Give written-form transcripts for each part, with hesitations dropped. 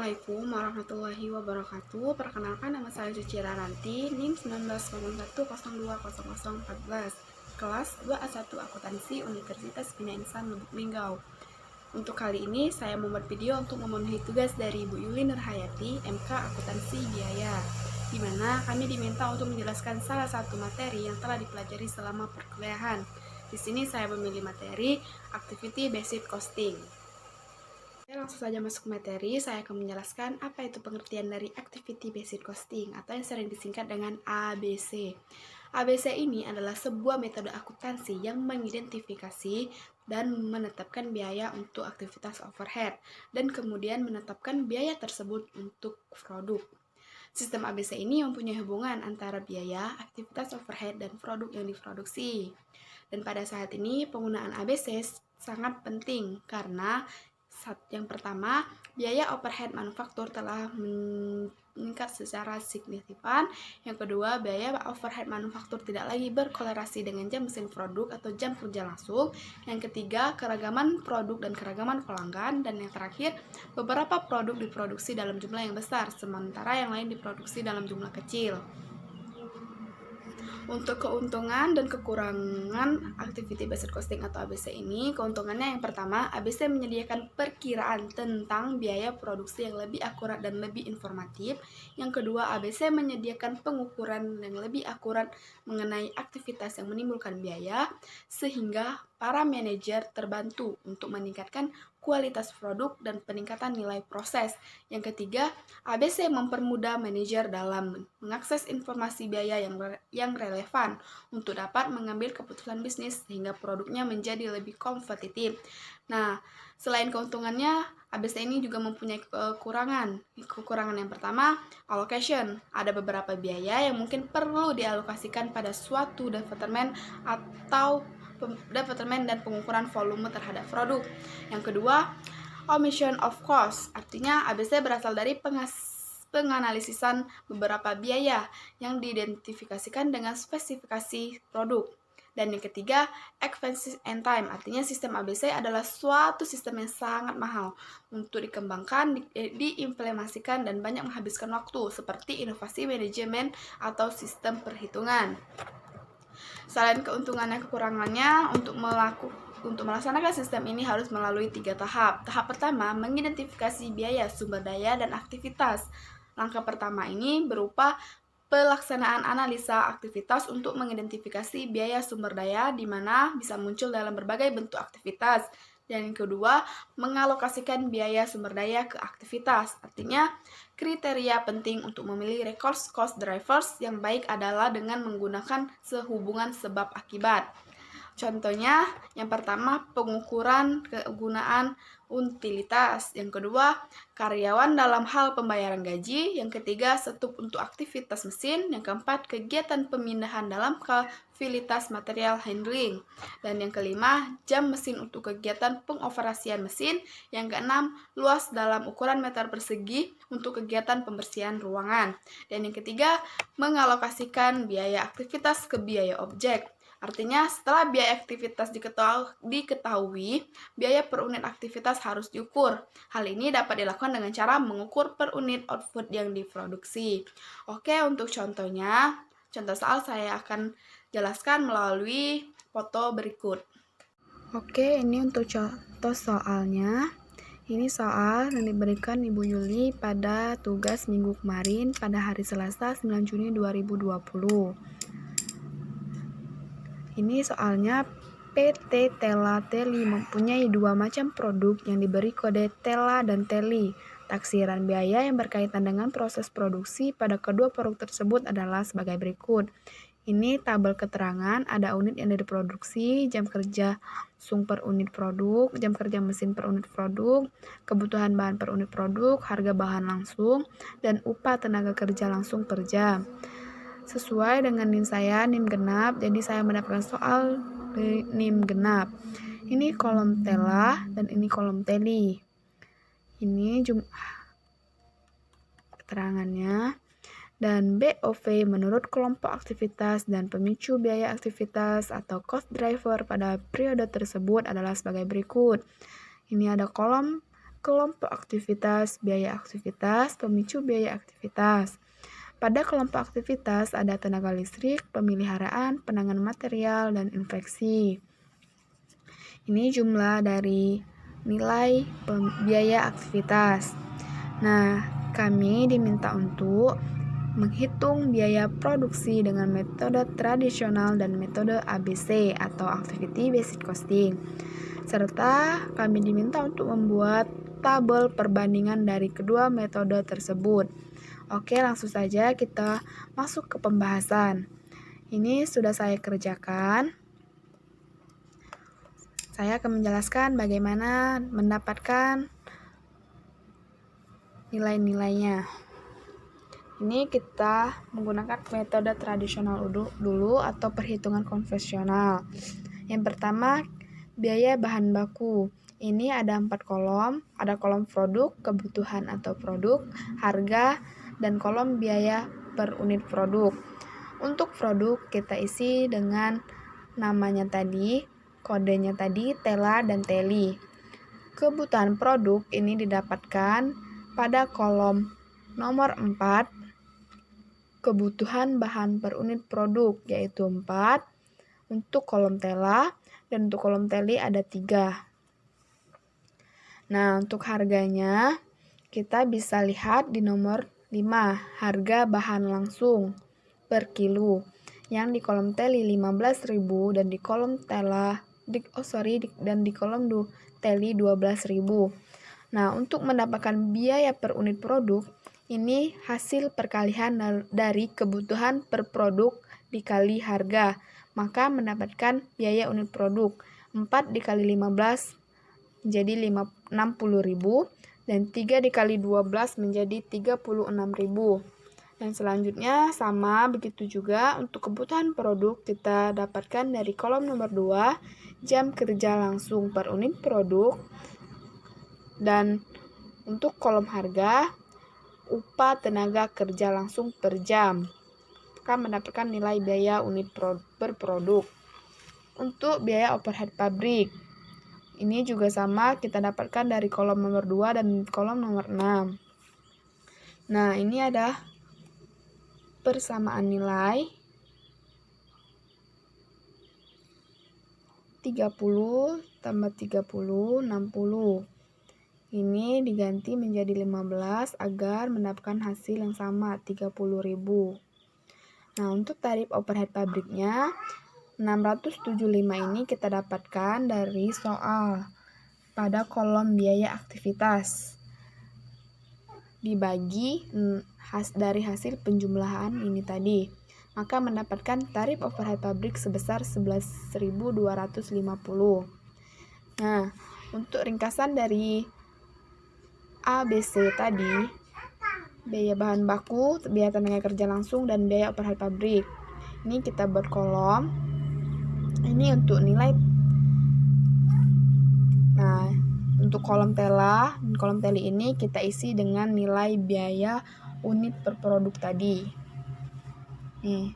Assalamualaikum warahmatullahi wabarakatuh. Perkenalkan, nama saya Cuci Raranti, NIM 1901020014, kelas 2A1 Akuntansi Universitas Bina Insan Lubuk Linggau. Untuk kali ini saya membuat video untuk memenuhi tugas dari Ibu Yuli Nurhayati, MK Akuntansi Biaya, di mana kami diminta untuk menjelaskan salah satu materi yang telah dipelajari selama perkuliahan. Di sini saya memilih materi Activity Based Costing. Langsung saja masuk materi, saya akan menjelaskan apa itu pengertian dari Activity Based Costing atau yang sering disingkat dengan ABC. ABC ini adalah sebuah metode akuntansi yang mengidentifikasi dan menetapkan biaya untuk aktivitas overhead dan kemudian menetapkan biaya tersebut untuk produk. Sistem ABC ini mempunyai hubungan antara biaya, aktivitas overhead, dan produk yang diproduksi. Dan pada saat ini penggunaan ABC sangat penting karena yang pertama, biaya overhead manufaktur telah meningkat secara signifikan. Yang kedua, biaya overhead manufaktur tidak lagi berkolerasi dengan jam mesin produk atau jam kerja langsung. Yang ketiga, keragaman produk dan keragaman pelanggan. Dan yang terakhir, beberapa produk diproduksi dalam jumlah yang besar, sementara yang lain diproduksi dalam jumlah kecil. Untuk keuntungan dan kekurangan Activity Based Costing atau ABC ini, keuntungannya yang pertama, ABC menyediakan perkiraan tentang biaya produksi yang lebih akurat dan lebih informatif. Yang kedua, ABC menyediakan pengukuran yang lebih akurat mengenai aktivitas yang menimbulkan biaya, sehingga para manajer terbantu untuk meningkatkan kualitas produk dan peningkatan nilai proses. Yang ketiga, ABC mempermudah manajer dalam mengakses informasi biaya yang relevan untuk dapat mengambil keputusan bisnis sehingga produknya menjadi lebih kompetitif. Nah, selain keuntungannya, ABC ini juga mempunyai kekurangan. Kekurangan yang pertama, allocation. Ada beberapa biaya yang mungkin perlu dialokasikan pada suatu departemen atau departemen dan pengukuran volume terhadap produk. Yang kedua, omission of cost. Artinya ABC berasal dari penganalisisan beberapa biaya yang diidentifikasikan dengan spesifikasi produk. Dan yang ketiga, expenses and time. Artinya sistem ABC adalah suatu sistem yang sangat mahal untuk dikembangkan, diimplementasikan, dan banyak menghabiskan waktu, seperti inovasi manajemen atau sistem perhitungan. Selain keuntungan dan kekurangannya, untuk melaksanakan sistem ini harus melalui 3 tahap. Tahap pertama, mengidentifikasi biaya, sumber daya, dan aktivitas. Langkah pertama ini berupa pelaksanaan analisa aktivitas untuk mengidentifikasi biaya sumber daya di mana bisa muncul dalam berbagai bentuk aktivitas. Dan yang kedua, mengalokasikan biaya sumber daya ke aktivitas. Artinya, kriteria penting untuk memilih recourse cost drivers yang baik adalah dengan menggunakan sehubungan sebab akibat. Contohnya, yang pertama, pengukuran kegunaan utilitas. Yang kedua, karyawan dalam hal pembayaran gaji. Yang ketiga, setup untuk aktivitas mesin. Yang keempat, kegiatan pemindahan dalam fasilitas material handling. Dan yang kelima, jam mesin untuk kegiatan pengoperasian mesin. Yang keenam, luas dalam ukuran meter persegi untuk kegiatan pembersihan ruangan. Dan yang ketiga, mengalokasikan biaya aktivitas ke biaya objek. Artinya, setelah biaya aktivitas diketahui, biaya per unit aktivitas harus diukur. Hal ini dapat dilakukan dengan cara mengukur per unit output yang diproduksi. Oke, untuk contohnya, contoh soal saya akan jelaskan melalui foto berikut. Oke, ini untuk contoh soalnya. Ini soal yang diberikan Ibu Yuli pada tugas minggu kemarin pada hari Selasa 9 Juni 2020. Ini soalnya PT Tela Teli mempunyai 2 macam produk yang diberi kode Tela dan Teli. Taksiran biaya yang berkaitan dengan proses produksi pada kedua produk tersebut adalah sebagai berikut. Ini tabel keterangan, ada unit yang diproduksi, jam kerja langsung per unit produk, jam kerja mesin per unit produk, kebutuhan bahan per unit produk, harga bahan langsung, dan upah tenaga kerja langsung per jam. Sesuai dengan NIM saya, NIM genap, jadi saya mendapatkan soal NIM genap. Ini kolom Tela dan ini kolom Teli. Ini keterangannya. Dan BOV menurut kelompok aktivitas dan pemicu biaya aktivitas atau cost driver pada periode tersebut adalah sebagai berikut. Ini ada kolom kelompok aktivitas, biaya aktivitas, pemicu biaya aktivitas. Pada kelompok aktivitas ada tenaga listrik, pemeliharaan, penanganan material, dan infeksi. Ini jumlah dari nilai biaya aktivitas. Nah, kami diminta untuk menghitung biaya produksi dengan metode tradisional dan metode ABC atau Activity Based Costing. Serta kami diminta untuk membuat tabel perbandingan dari kedua metode tersebut. Oke, langsung saja kita masuk ke pembahasan. Ini sudah saya kerjakan. Saya akan menjelaskan bagaimana mendapatkan nilai-nilainya. Ini kita menggunakan metode tradisional dulu atau perhitungan konvensional. Yang pertama, biaya bahan baku. Ini ada 4 kolom, ada kolom produk, kebutuhan atau produk, harga, dan kolom biaya per unit produk. Untuk produk kita isi dengan namanya tadi, kodenya tadi, tela dan teli. Kebutuhan produk ini didapatkan pada kolom nomor 4, kebutuhan bahan per unit produk, yaitu 4. Untuk kolom tela dan untuk kolom teli ada 3. Nah, untuk harganya kita bisa lihat di nomor 5, harga bahan langsung per kilo. Yang di kolom teli 15.000 dan di kolom tela dan di kolom teli 12.000. Nah, untuk mendapatkan biaya per unit produk, ini hasil perkalian dari kebutuhan per produk dikali harga. Maka mendapatkan biaya unit produk. 4 dikali 15 menjadi 60.000 dan 3 dikali 12 menjadi 36.000. Dan selanjutnya sama begitu juga untuk kebutuhan produk kita dapatkan dari kolom nomor 2, jam kerja langsung per unit produk. Dan untuk kolom harga, upah tenaga kerja langsung per jam. Akan mendapatkan nilai biaya unit per produk. Untuk biaya overhead pabrik, ini juga sama kita dapatkan dari kolom nomor 2 dan kolom nomor 6. Nah, ini ada persamaan nilai 30 tambah 30, 60. Ini diganti menjadi 15 agar mendapatkan hasil yang sama, 30.000. Nah, untuk tarif overhead pabriknya 675 ini kita dapatkan dari soal pada kolom biaya aktivitas dibagi dari hasil penjumlahan ini tadi. Maka mendapatkan tarif overhead pabrik sebesar 11.250. Nah, untuk ringkasan dari ABC tadi, biaya bahan baku, biaya tenaga kerja langsung, dan biaya overhead pabrik. Ini kita buat kolom. Ini untuk nilai. Nah, untuk kolom tela dan kolom teli ini kita isi dengan nilai biaya unit per produk tadi. Nih.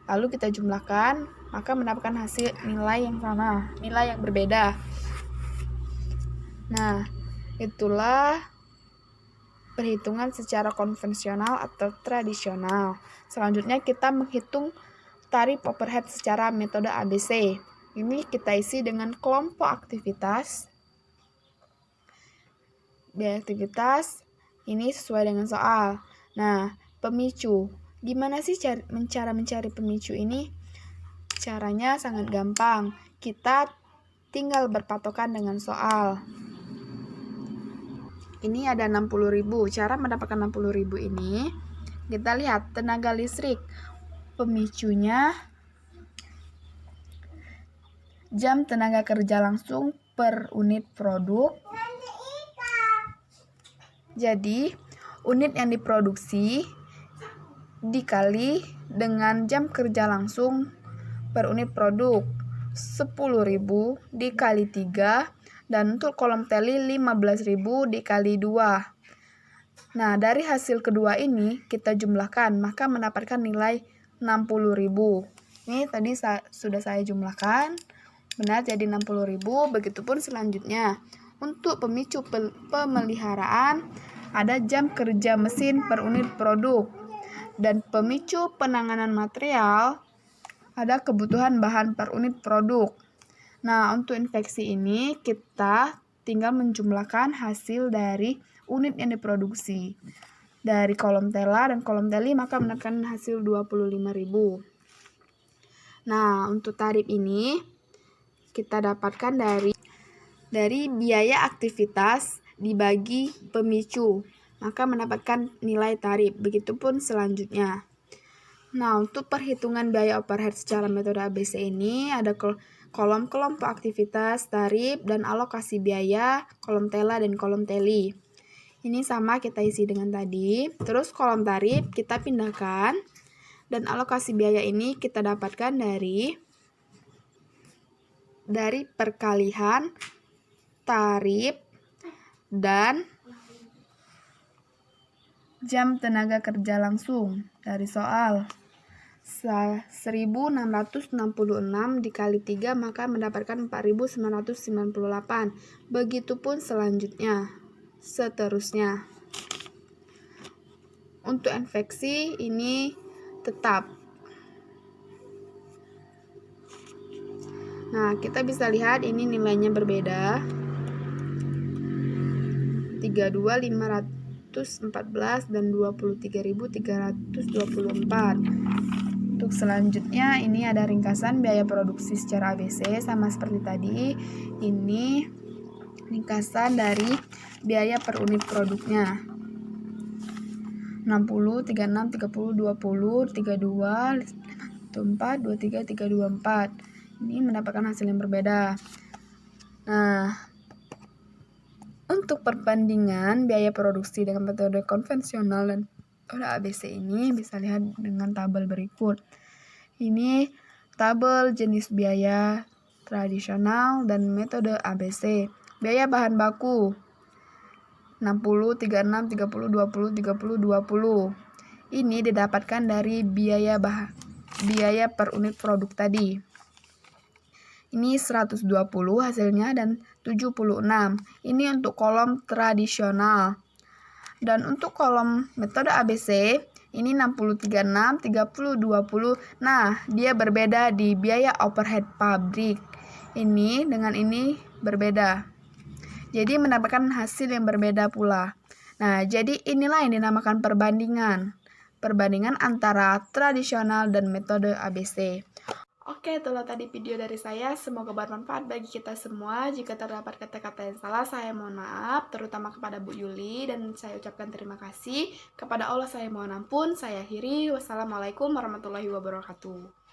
Lalu kita jumlahkan, maka mendapatkan hasil nilai yang sama, nilai yang berbeda. Nah, itulah perhitungan secara konvensional atau tradisional. Selanjutnya kita menghitung tarif overhead secara metode ABC. Ini kita isi dengan kelompok aktivitas. Biaya aktivitas ini sesuai dengan soal. Nah, pemicu. Gimana sih cara mencari pemicu ini? Caranya sangat gampang. Kita tinggal berpatokan dengan soal. Ini ada 60.000. Cara mendapatkan 60.000 ini, kita lihat tenaga listrik. Pemicunya jam tenaga kerja langsung per unit produk. Jadi, unit yang diproduksi dikali dengan jam kerja langsung per unit produk. 10.000 dikali 3. Dan untuk kolom teli 15.000 dikali 2. Nah, dari hasil kedua ini kita jumlahkan, maka mendapatkan nilai 60.000. Ini tadi sudah saya jumlahkan. Benar, jadi 60.000. Begitupun selanjutnya. Untuk pemicu pemeliharaan, ada jam kerja mesin per unit produk. Dan pemicu penanganan material, ada kebutuhan bahan per unit produk. Nah, untuk infeksi ini kita tinggal menjumlahkan hasil dari unit yang diproduksi. Dari kolom tela dan kolom teli maka mendapatkan hasil 25.000. Nah, untuk tarif ini kita dapatkan dari biaya aktivitas dibagi pemicu, maka mendapatkan nilai tarif. Begitupun selanjutnya. Nah, untuk perhitungan biaya overhead secara metode ABC ini ada kolom kelompok aktivitas, tarif, dan alokasi biaya, kolom tela dan kolom teli. Ini sama kita isi dengan tadi. Terus kolom tarif kita pindahkan, dan alokasi biaya ini kita dapatkan dari perkalian tarif dan jam tenaga kerja langsung dari soal 1666 dikali 3 maka mendapatkan 4998. Begitupun seterusnya. Untuk infeksi ini tetap. Nah, kita bisa lihat ini nilainya berbeda. 32.514 dan 23.324. Untuk selanjutnya ini ada ringkasan biaya produksi secara ABC sama seperti tadi. Ini ringkasan dari biaya per unit produknya. 60, 36, 30, 20, 32, 4, 23, 324. Ini mendapatkan hasil yang berbeda. Nah, untuk perbandingan biaya produksi dengan metode konvensional dan metode ABC ini bisa lihat dengan tabel berikut. Ini tabel jenis biaya tradisional dan metode ABC. Biaya bahan baku 60, 36, 30, 20, 30, 20. Ini didapatkan dari biaya per unit produk tadi. Ini 120 hasilnya dan 76. Ini untuk kolom tradisional. Dan untuk kolom metode ABC, ini 60, 36, 30, 20. Nah, dia berbeda di biaya overhead pabrik. Ini dengan ini berbeda. Jadi mendapatkan hasil yang berbeda pula. Nah, jadi inilah yang dinamakan perbandingan. Perbandingan antara tradisional dan metode ABC. Oke, itulah tadi video dari saya. Semoga bermanfaat bagi kita semua. Jika terdapat kata-kata yang salah, saya mohon maaf, terutama kepada Bu Yuli, dan saya ucapkan terima kasih. Kepada Allah saya mohon ampun. Saya akhiri. Wassalamualaikum warahmatullahi wabarakatuh.